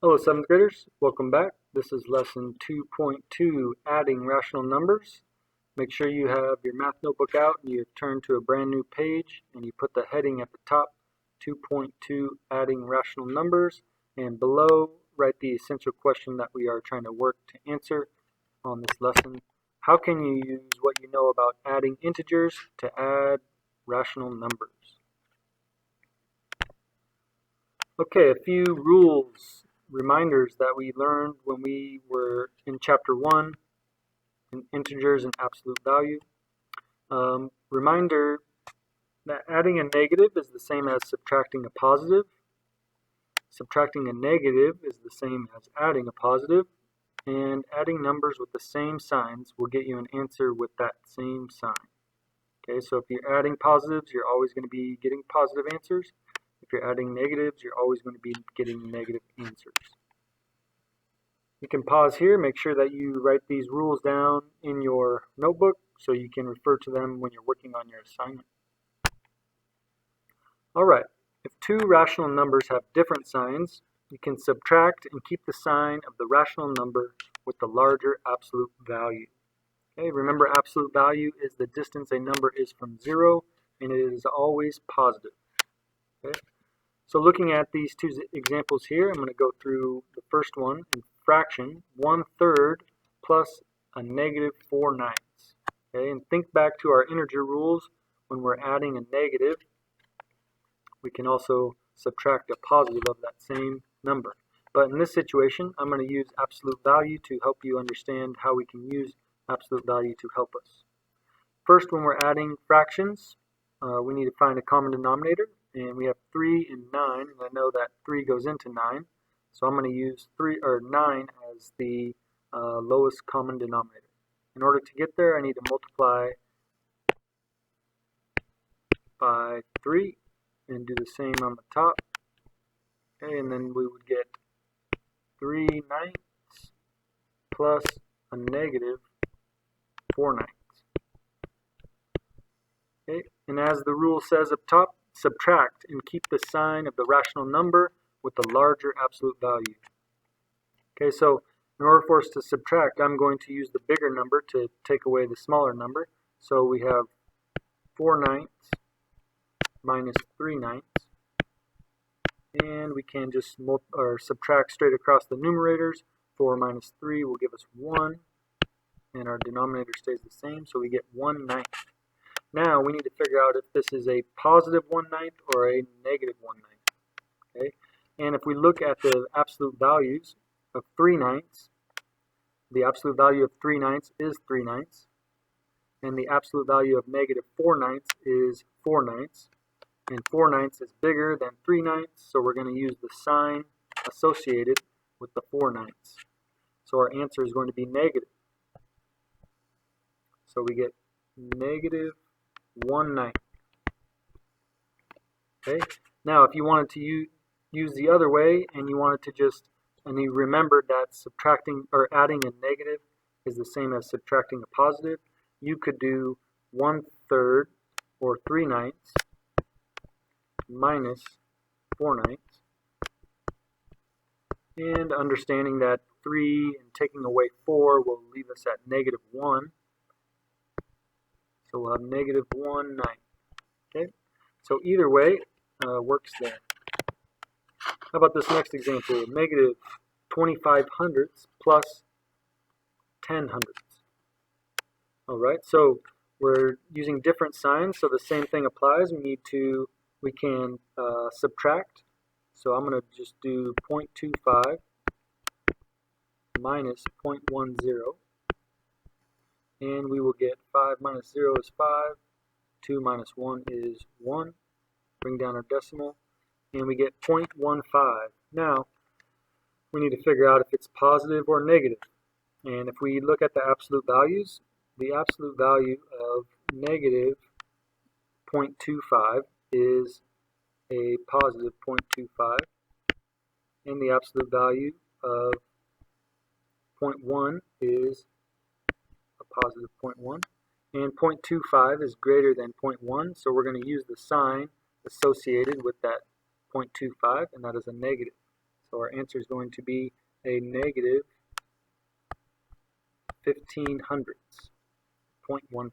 Hello 7th graders, welcome back. This is lesson 2.2, adding rational numbers. Make sure you have your math notebook out and you've turned to a brand new page and you put the heading at the top, 2.2, adding rational numbers, and below write the essential question that we are trying to work to answer on this lesson. How can you use what you know about adding integers to add rational numbers? Okay, a few rules, reminders that we learned when we were in chapter 1 in integers and absolute value. Reminder that adding a negative is the same as subtracting a positive. Subtracting a negative is the same as adding a positive. And adding numbers with the same signs will get you an answer with that same sign. Okay, so if you're adding positives, you're always going to be getting positive answers. If you're adding negatives, you're always going to be getting negative answers. You can pause here, make sure that you write these rules down in your notebook so you can refer to them when you're working on your assignment. Alright, if two rational numbers have different signs, you can subtract and keep the sign of the rational number with the larger absolute value. Okay, remember absolute value is the distance a number is from 0, and it is always positive. Okay? So looking at these two examples here, I'm going to go through the first one in fraction, 1/3 plus a negative 4/9. Okay, and think back to our integer rules. When we're adding a negative, we can also subtract a positive of that same number. But in this situation, I'm going to use absolute value to help you understand how we can use absolute value to help us. First, when we're adding fractions, we need to find a common denominator. And we have 3 and 9, and I know that 3 goes into 9, so I'm going to use 9 as the lowest common denominator. In order to get there, I need to multiply by 3 and do the same on the top. Okay, and then we would get 3/9 plus a negative 4/9. Okay, and as the rule says up top, subtract and keep the sign of the rational number with the larger absolute value. Okay, so in order for us to subtract, I'm going to use the bigger number to take away the smaller number. So we have 4/9 minus 3/9, and we can just subtract straight across the numerators. 4 minus 3 will give us 1, and our denominator stays the same, so we get 1/9. Now we need to figure out if this is a positive 1/9 or a negative 1/9. Okay? And if we look at the absolute values of 3/9, the absolute value of 3/9 is 3/9, and the absolute value of negative 4/9 is 4/9, and 4/9 is bigger than 3/9, so we're going to use the sign associated with the 4/9. So our answer is going to be negative. So we get negative 1/9. Okay. Now, if you wanted to use the other way, and you wanted to and you remembered that subtracting or adding a negative is the same as subtracting a positive, you could do 1/3 or 3/9 minus 4/9, and understanding that 3 and taking away 4 will leave us at negative 1. So we'll have negative 1/9. Okay, so either way works there. How about this next example? Negative 25/100 plus 10/100. All right, so we're using different signs, so the same thing applies. We can subtract. So I'm going to just do 0.25 minus 0.10. And we will get 5 minus 0 is 5, 2 minus 1 is 1. Bring down our decimal, and we get 0.15. Now, we need to figure out if it's positive or negative. And if we look at the absolute values, the absolute value of negative 0.25 is a positive 0.25, and the absolute value of 0.1 is positive 0.1, and 0.25 is greater than 0.1, so we're going to use the sign associated with that 0.25, and that is a negative. So our answer is going to be a negative 1500, 0.15.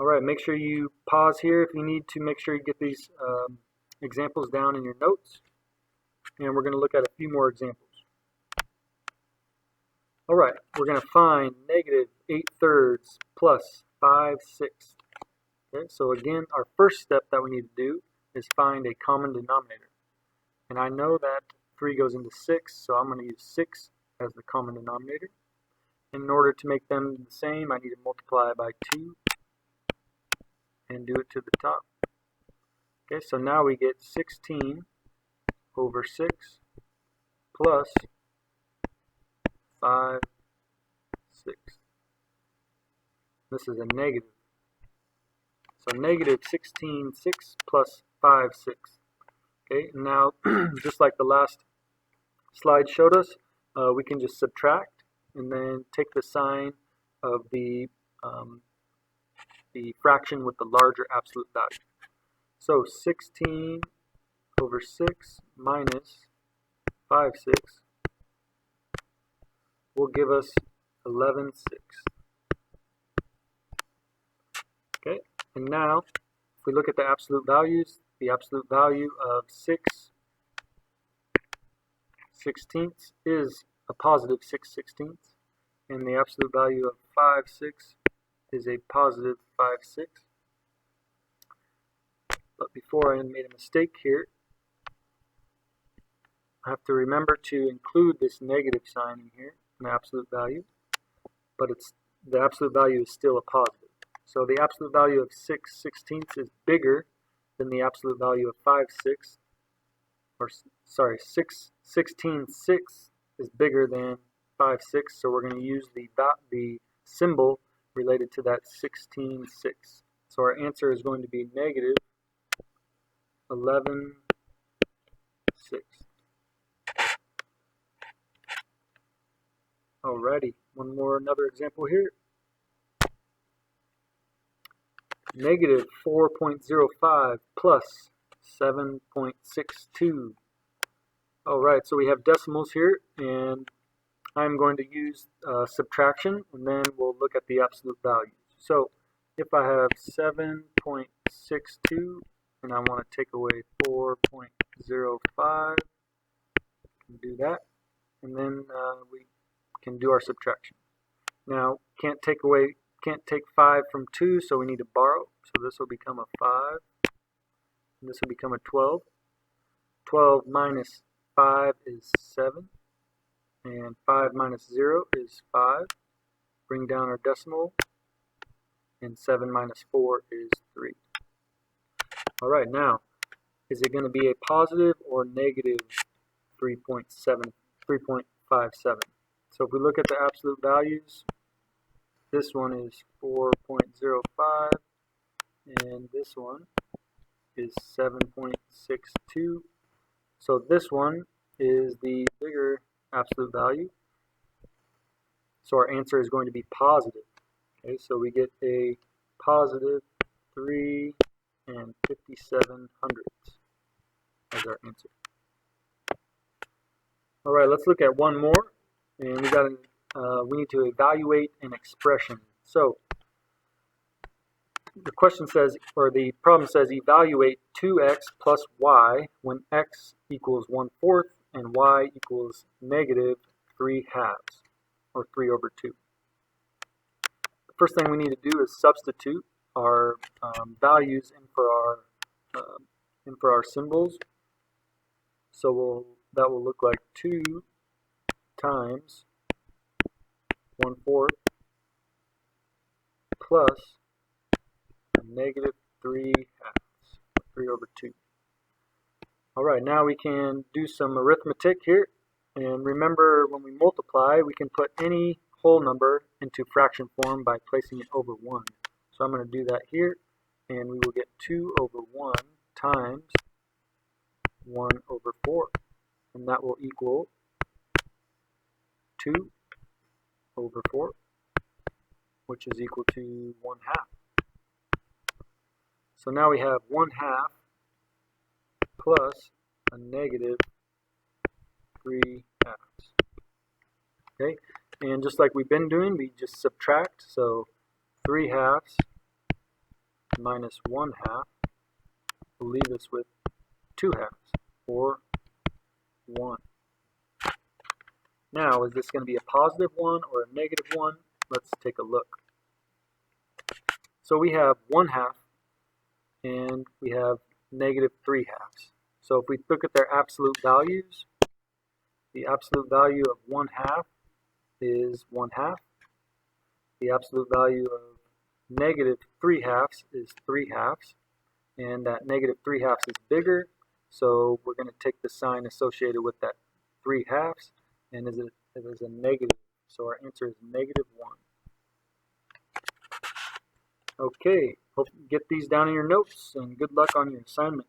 All right, make sure you pause here if you need to. Make sure you get these examples down in your notes. And we're going to look at a few more examples. All right, we're going to find negative 8/3 plus 5/6. Okay, so again, our first step that we need to do is find a common denominator. And I know that 3 goes into 6, so I'm going to use 6 as the common denominator. In order to make them the same, I need to multiply by 2 and do it to the top. Okay, so now we get 16 over 6 plus 5/6. This is a negative. So negative 16/6 plus 5/6. Okay, now just like the last slide showed us, we can just subtract and then take the sign of the fraction with the larger absolute value. So 16 over 6 minus 5/6 will give us 11/6. Okay, and now if we look at the absolute values, the absolute value of 6/16 is a positive 6/16, and the absolute value of 5/6 is a positive 5/6. But before I made a mistake here, I have to remember to include this negative sign in here, an absolute value, but the absolute value is still a positive. So the absolute value of 6/16 is bigger than the absolute value of 5/6, or sorry, 16/6 is bigger than 5/6, so we're going to use the symbol related to that 16/6. So our answer is going to be negative 11/6. Alrighty, another example here. Negative 4.05 plus 7.62. Alright, so we have decimals here, and I'm going to use subtraction, and then we'll look at the absolute values. So if I have 7.62 and I want to take away 4.05, can do that, and then we can do our subtraction. Now can't take 5 from 2, so we need to borrow. So this will become a 5, and this will become a 12. 12 minus 5 is 7, and 5 minus 0 is 5. Bring down our decimal, and 7 minus 4 is 3. Alright, now, is it going to be a positive or negative 3.57? So if we look at the absolute values, this one is 4.05, and this one is 7.62. So this one is the bigger absolute value. So our answer is going to be positive. Okay, so we get a positive 3 and 57 hundredths as our answer. All right, let's look at one more, and we need to evaluate an expression. So the question says, or the problem says, evaluate 2x plus y when x equals 1/4 and y equals negative 3/2, or 3 over 2. The first thing we need to do is substitute our values in for our symbols. So that will look like 2 times 1/4 plus negative 3/2, 3 over 2. Alright, now we can do some arithmetic here. And remember, when we multiply, we can put any whole number into fraction form by placing it over 1. So I'm going to do that here, and we will get 2 over 1 times 1 over 4. And that will equal 2 over 4, which is equal to 1/2. So now we have 1/2 plus a negative Okay, and just like we've been doing, we just subtract. So 3 halves minus 1 half will leave us with 2 halves, or 1. Now, is this going to be a positive 1 or a negative 1? Let's take a look. So we have 1 half and we have negative 3 halves. So if we look at their absolute values, the absolute value of 1 half is 1 half. The absolute value of negative 3 halves is 3 halves. And that negative 3 halves is bigger, so we're going to take the sign associated with that 3 halves, and it is a negative. So our answer is negative 1. Okay, hope you get these down in your notes, and good luck on your assignment.